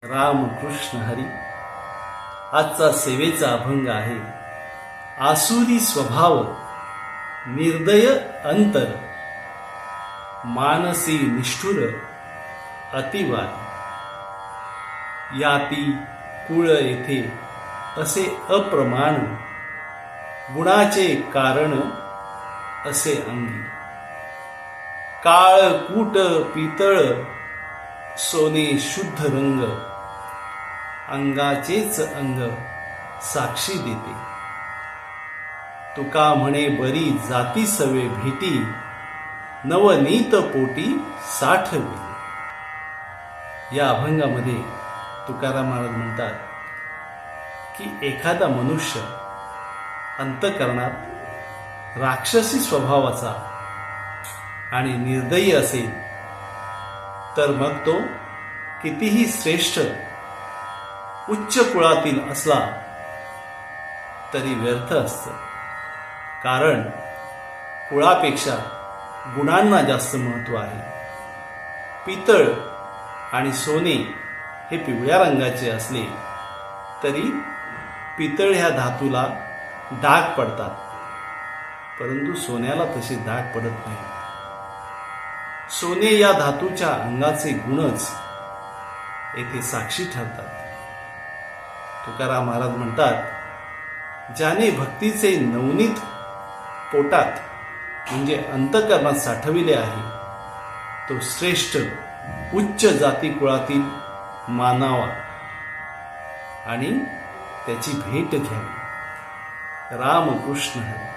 राम कृष्ण हरी. आजचा सेवेचा अभंग आहे. आसुरी स्वभाव निर्दय अंतर, मानसी निष्ठुर अतिवार. याती कुळ येथे असे अप्रमाण, गुणाचे कारण असे अंगी. काळ कूट पितळ सोने शुद्ध रंग, अंगाचेच अंग साक्षी देते. तुका म्हणे बरी जाती सवे भेटी, नवनीत पोटी साठवी. या अभंगामध्ये तुकाराम महाराज म्हणतात की एखादा मनुष्य अंतःकरणात राक्षसी स्वभावाचा आणि निर्दयी असेल तर मग तो कितीही श्रेष्ठ उच्च कुळातील असला तरी व्यर्थ असतं. कारण कुळापेक्षा गुणांना जास्त महत्त्व आहे. पितळ आणि सोने हे पिवळ्या रंगाचे असले तरी पितळ ह्या धातूला डाग पडतात, परंतु सोन्याला तसे डाग पडत नाही. सोने या धातूच्या अंगाचे गुणच येथे साक्षी ठरतात. तुकाराम महाराज म्हणतात, ज्याने भक्तीचे नवनीत पोटात म्हणजे अंतःकरणात साठविले आहे तो श्रेष्ठ उच्च जाती कुळातील मानावा आणि त्याची भेट घ्यावी. राम कृष्ण हरी.